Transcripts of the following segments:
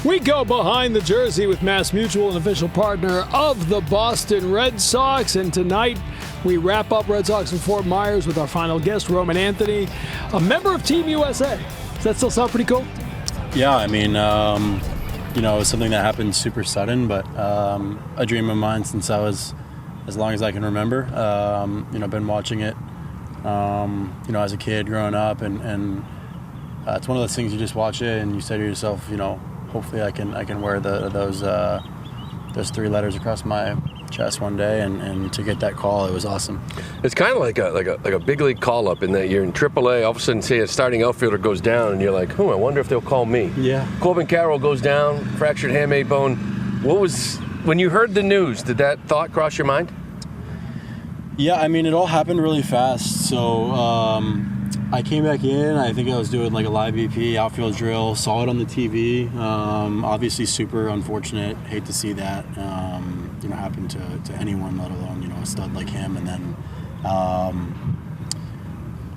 We go behind the jersey with Mass Mutual, an official partner of the Boston Red Sox. And tonight, we wrap up Red Sox in Fort Myers with our final guest, Roman Anthony, a member of Team USA. Does that still sound pretty cool? Yeah, I mean, it was something that happened super sudden, but a dream of mine since I was as long as I can remember. Been watching it, as a kid growing up, and it's one of those things you just watch it and you say to yourself, hopefully I can wear those 3 letters across my chest one day, and to get that call, it was awesome. It's kind of like a big league call up in that you're in AAA. All of a sudden, say a starting outfielder goes down, and you're like, I wonder if they'll call me. Yeah. Corbin Carroll goes down, fractured hamate bone. When you heard the news? Did that thought cross your mind? Yeah, I mean, it all happened really fast. So I came back in. I think I was doing like a live BP outfield drill. Saw it on the TV. Obviously, super unfortunate. Hate to see that. Happen to anyone, let alone a stud like him. And then,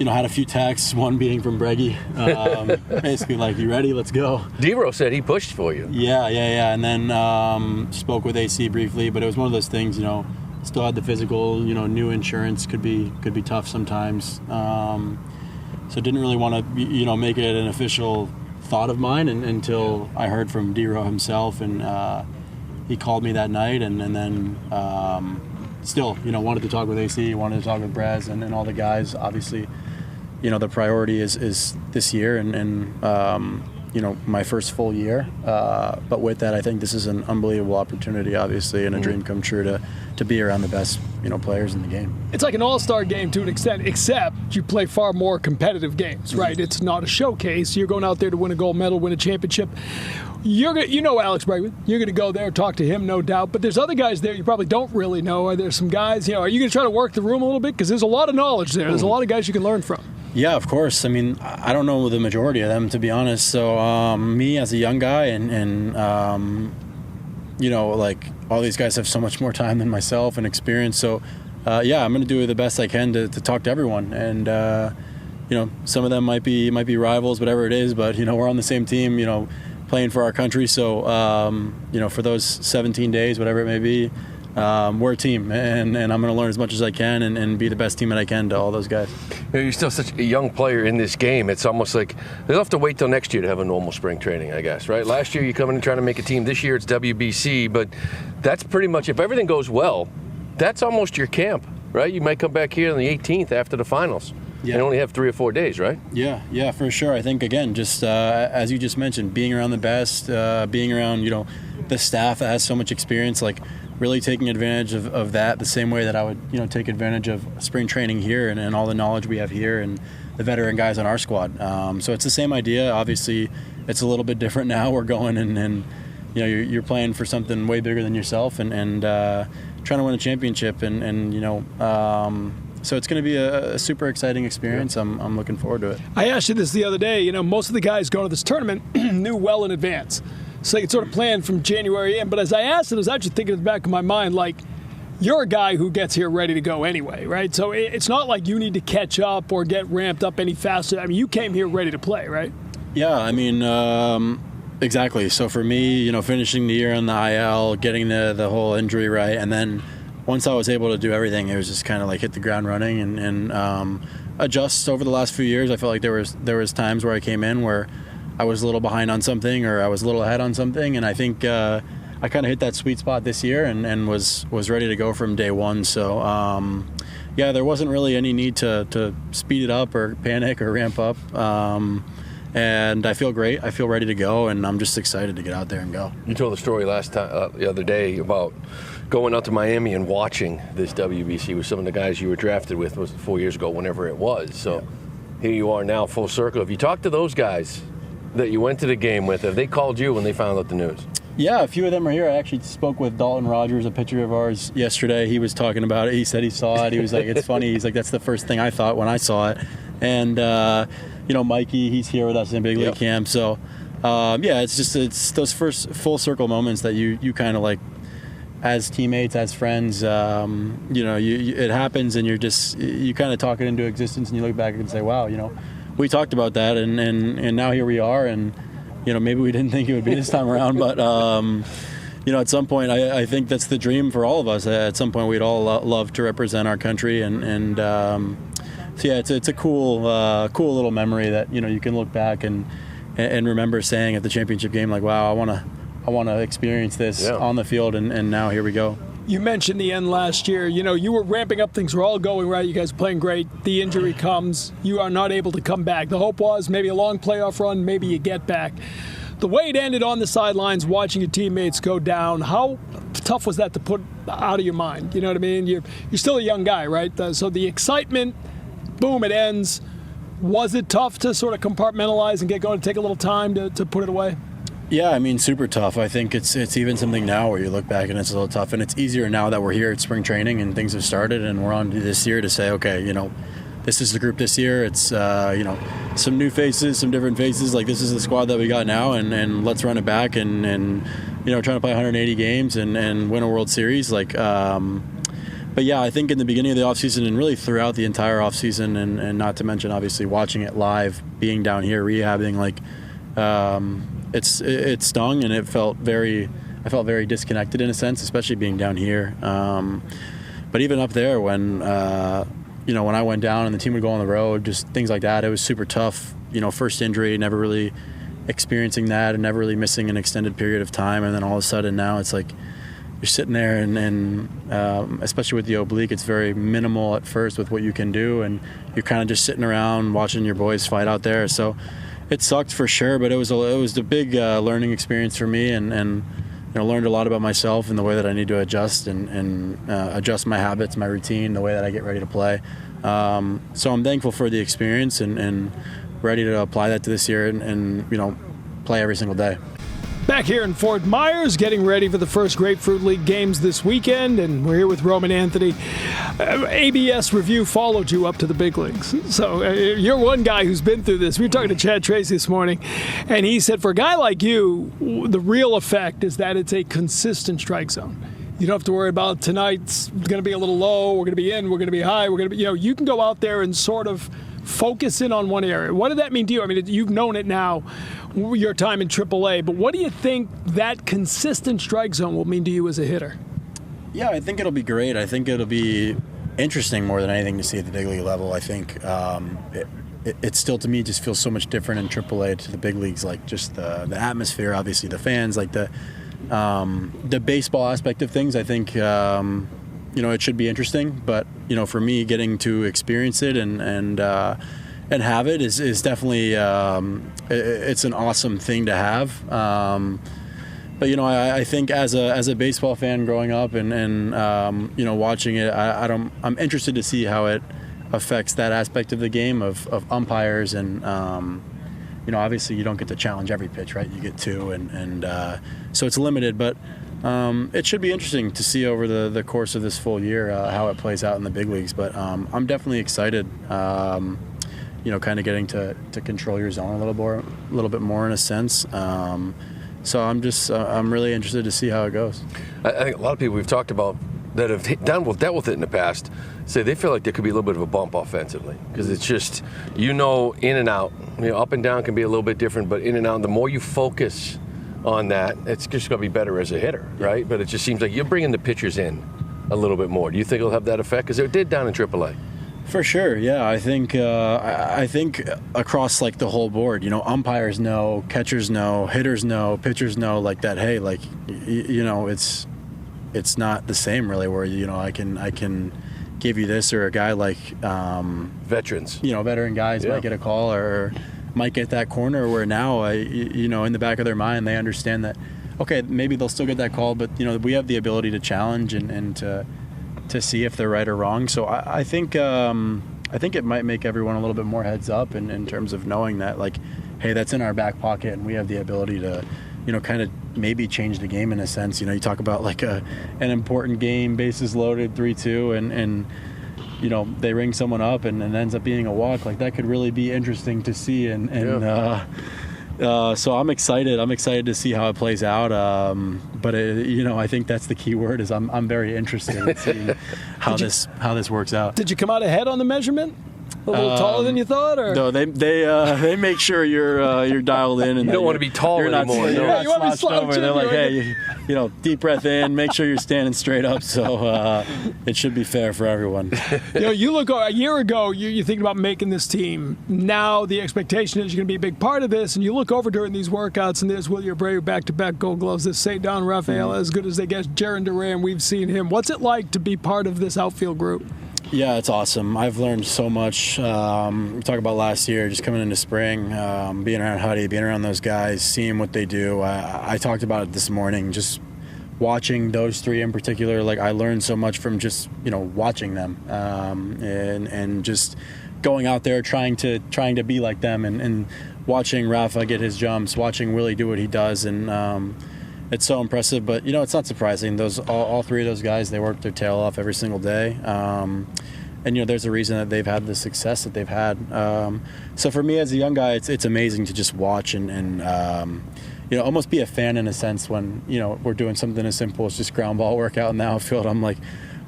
had a few texts. One being from Breggy, basically like, "You ready? Let's go." D-Ro said he pushed for you. Yeah. And then spoke with AC briefly, but it was one of those things. Still had the physical. New insurance could be tough sometimes. So didn't really want to make it an official thought of mine until I heard from D-Ro himself, and he called me that night, and then still, wanted to talk with AC, wanted to talk with Braz and all the guys. Obviously, the priority is this year and my first full year. But with that, I think this is an unbelievable opportunity, obviously, and a dream come true to be around the best, players in the game. It's like an all-star game to an extent, except you play far more competitive games, right? It's not a showcase. You're going out there to win a gold medal, win a championship. Alex Bregman. You're going to go there, talk to him, no doubt. But there's other guys there you probably don't really know. Are there some guys, are you going to try to work the room a little bit? Because there's a lot of knowledge there. There's a lot of guys you can learn from. Yeah, of course. I mean, I don't know the majority of them, to be honest. So me as a young guy and all these guys have so much more time than myself and experience. So, I'm going to do the best I can to talk to everyone. And, some of them might be rivals, whatever it is. But, we're on the same team, playing for our country. So, for those 17 days, whatever it may be, we're a team, and I'm going to learn as much as I can and be the best team that I can to all those guys. You're still such a young player in this game. It's almost like they'll have to wait till next year to have a normal spring training, I guess, right? Last year you come in and try to make a team. This year it's WBC, but that's pretty much, if everything goes well, that's almost your camp, right? You might come back here on the 18th after the finals. Yeah. And only have 3 or 4 days, right? Yeah, for sure. I think, again, just as you just mentioned, being around the best, being around, the staff that has so much experience, like really taking advantage of that the same way that I would, take advantage of spring training here and all the knowledge we have here and the veteran guys on our squad. So it's the same idea. Obviously, it's a little bit different now. We're going and you're playing for something way bigger than yourself and trying to win a championship so it's going to be a super exciting experience. Yeah. I'm looking forward to it. I asked you this the other day. Most of the guys going to this tournament knew well in advance. So they could sort of plan from January in. But as I asked it, I was actually thinking in the back of my mind, like, you're a guy who gets here ready to go anyway, right? So it's not like you need to catch up or get ramped up any faster. I mean, you came here ready to play, right? Yeah, I mean, exactly. So for me, finishing the year on the IL, getting the whole injury right, and then once I was able to do everything, it was just kind of like hit the ground running and adjust over the last few years. I felt like there was times where I came in where I was a little behind on something or I was a little ahead on something, and I think I kind of hit that sweet spot this year and was ready to go from day one. So there wasn't really any need to speed it up or panic or ramp up. And I feel great. I feel ready to go, and I'm just excited to get out there and go. You told the story the other day about going out to Miami and watching this WBC with some of the guys you were drafted with 4 years ago, whenever it was. So Here you are now, full circle. Have you talked to those guys that you went to the game with? Have they called you when they found out the news? Yeah, a few of them are here. I actually spoke with Dalton Rogers, a pitcher of ours, yesterday. He was talking about it. He said he saw it. He was like, it's funny. He's like, that's the first thing I thought when I saw it. And, Mikey, he's here with us in Big League Camp. So, it's those first full circle moments that you kind of like, as teammates, as friends, it happens and you kind of talk it into existence and you look back and say, wow, we talked about that and now here we are. And, maybe we didn't think it would be this time around, but at some point, I think that's the dream for all of us. At some point, we'd all love to represent our country, and so yeah, it's a cool little memory that you can look back and remember saying at the championship game, like, wow, I want to experience this on the field, and now here we go. You mentioned the end last year. You were ramping up. Things were all going right. You guys were playing great. The injury comes. You are not able to come back. The hope was maybe a long playoff run, maybe you get back. The way it ended on the sidelines, watching your teammates go down, how tough was that to put out of your mind? You know what I mean? You're still a young guy, right? So the excitement, boom, it ends. Was it tough to sort of compartmentalize and get going, to take a little time to put it away? Yeah, I mean, super tough. I think it's even something now where you look back and it's a little tough. And it's easier now that we're here at spring training and things have started and we're on to this year to say, okay, this is the group this year. It's, some new faces, some different faces. Like, this is the squad that we got now, and let's run it back and trying to play 180 games and win a World Series. Like, but yeah, I think in the beginning of the offseason and really throughout the entire offseason, and not to mention, obviously, watching it live, being down here, rehabbing, like, it stung and I felt very disconnected in a sense, especially being down here. But even up there when I went down and the team would go on the road, just things like that, it was super tough. First injury, never really experiencing that and never really missing an extended period of time. And then all of a sudden now it's like you're sitting there and especially with the oblique, it's very minimal at first with what you can do. And you're kind of just sitting around watching your boys fight out there. So it sucked for sure, but it was a big learning experience for me and learned a lot about myself and the way that I need to adjust and adjust my habits, my routine, the way that I get ready to play. So I'm thankful for the experience and ready to apply that to this year and play every single day. Back here in Fort Myers, getting ready for the first Grapefruit League games this weekend, and we're here with Roman Anthony. ABS Review followed you up to the big leagues. So you're one guy who's been through this. We were talking to Chad Tracy this morning, and he said for a guy like you, the real effect is that it's a consistent strike zone. You don't have to worry about tonight's going to be a little low, we're going to be in, we're going to be high, we're going to be, you can go out there and sort of focus in on one area. What did that mean to you? I mean, you've known it now, your time in AAA, but what do you think that consistent strike zone will mean to you as a hitter? Yeah, I think it'll be great. I think it'll be interesting more than anything to see at the big league level. I think it still, to me, just feels so much different in AAA to the big leagues, like just the atmosphere, obviously the fans, like the baseball aspect of things. I think it should be interesting, but for me, getting to experience it and have it is definitely it's an awesome thing to have. But I think as a baseball fan growing up and watching it, I'm interested to see how it affects that aspect of the game of umpires and obviously you don't get to challenge every pitch, right? You get two and so it's limited, but it should be interesting to see over the course of this full year how it plays out in the big leagues. But I'm definitely excited. Kind of getting to control your zone a little bit more in a sense. So I'm really interested to see how it goes. I think a lot of people we've talked about that have dealt with it in the past say they feel like there could be a little bit of a bump offensively because it's just in and out. Up and down can be a little bit different, but in and out. And the more you focus on that, it's just going to be better as a hitter, right? But it just seems like you're bringing the pitchers in a little bit more. Do you think it'll have that effect? Because it did down in AAA. For sure, yeah. I think across like the whole board, umpires know, catchers know, hitters know, pitchers know, like that. Hey, like it's not the same really. Where I can give you this, or a guy like veterans, veteran guys might get a call or might get that corner. Where now, in the back of their mind, they understand that okay, maybe they'll still get that call, but we have the ability to challenge and to see if they're right or wrong. So I think it might make everyone a little bit more heads up in terms of knowing that, like, hey, that's in our back pocket and we have the ability to, kind of maybe change the game in a sense. You talk about like an important game, bases loaded, 3-2, and they ring someone up and it ends up being a walk. Like that could really be interesting to see. So I'm excited. I'm excited to see how it plays out. But I think that's the key word is I'm very interested in seeing how this works out. Did you come out ahead on the measurement? A little taller than you thought, or No, they make sure you're dialed in, and You don't want to be tall you're not, anymore. You're No. not You want to be slouched over. slouching, They're like, you're hey, deep breath in, make sure you're standing straight up. So it should be fair for everyone. you look a year ago, you're thinking about making this team. Now the expectation is you're going to be a big part of this, and you look over during these workouts, and there's Willie Abreu back-to-back Gold Gloves. This St. Don Raphael, as good as they get. Jaron Duran, we've seen him. What's it like to be part of this outfield group? Yeah, it's awesome. I've learned so much. We talk about last year, just coming into spring, being around Huddy, being around those guys, seeing what they do. I talked about it this morning, just watching those three in particular. Like, I learned so much from just watching them, and just going out there trying to be like them, and watching Rafa get his jumps, watching Willie do what he does, and it's so impressive. But it's not surprising. Those all three of those guys, they work their tail off every single day, and there's a reason that they've had the success that they've had. So for me as a young guy, it's amazing to just watch and almost be a fan in a sense when we're doing something as simple as just ground ball workout in the outfield. I'm like,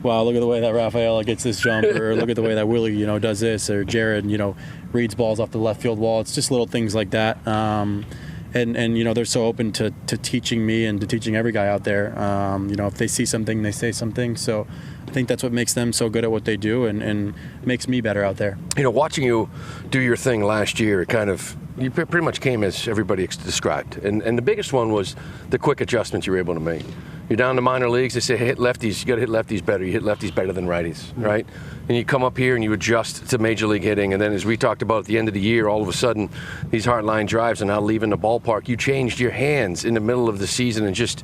wow, look at the way that Rafaela gets this jump, or look at the way that Willie does this, or Jared reads balls off the left field wall. It's just little things like that. And they're so open to teaching me and to teaching every guy out there. If they see something, they say something. So I think that's what makes them so good at what they do, and makes me better out there. Watching you do your thing last year, you pretty much came as everybody described. And the biggest one was the quick adjustments you were able to make. You're down to minor leagues, they say, hey, hit lefties, you got to hit lefties better. You hit lefties better than righties, right? And you come up here and you adjust to major league hitting. And then, as we talked about at the end of the year, all of a sudden, these hard line drives are now leaving the ballpark. You changed your hands in the middle of the season, and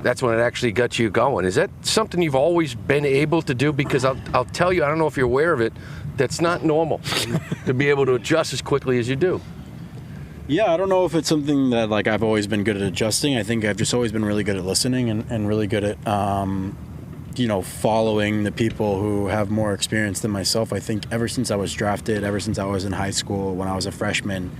that's when it actually got you going. Is that something you've always been able to do? Because I'll tell you, I don't know if you're aware of it, that's not normal to be able to adjust as quickly as you do. Yeah, I don't know if it's something that I've always been good at adjusting. I think I've just always been really good at listening and really good at following the people who have more experience than myself. I think ever since I was drafted, ever since I was in high school, when I was a freshman,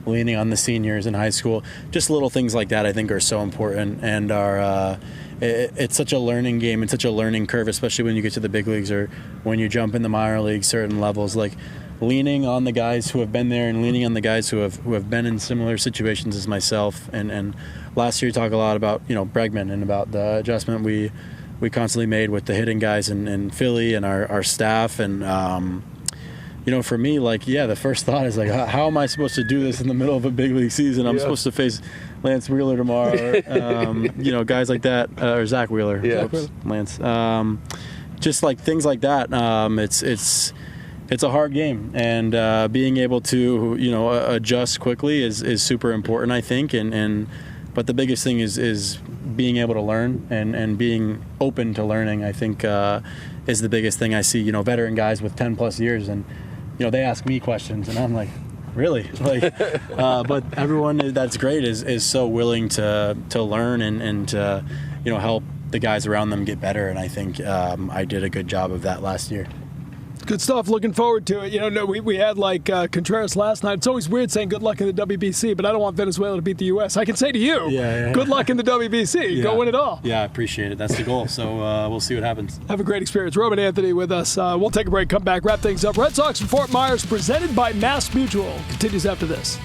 leaning on the seniors in high school, just little things like that I think are so important, and are it's such a learning game and such a learning curve, especially when you get to the big leagues or when you jump in the minor leagues, certain levels. Leaning on the guys who have been there and leaning on the guys who have been in similar situations as myself. And last year you talk a lot about Bregman and about the adjustment we constantly made with the hitting guys in Philly and our staff. And for me, the first thought is how am I supposed to do this in the middle of a big league season? I'm supposed to face Lance Wheeler tomorrow, guys like that, or Zach Wheeler. Yeah. Lance. Just things like that. It's a hard game, and being able to adjust quickly is super important, I think. But the biggest thing is being able to learn and being open to learning, I think, is the biggest thing. I see veteran guys with 10+ years, and they ask me questions, and I'm like, really? But everyone that's great is so willing to learn and to help the guys around them get better. And I think I did a good job of that last year. Good stuff. Looking forward to it. We had Contreras last night. It's always weird saying good luck in the WBC, but I don't want Venezuela to beat the U.S. I can say to you, good luck in the WBC. Go win it all. Yeah, I appreciate it. That's the goal. So we'll see what happens. Have a great experience. Roman Anthony with us. We'll take a break, come back, wrap things up. Red Sox from Fort Myers, presented by Mass Mutual, continues after this.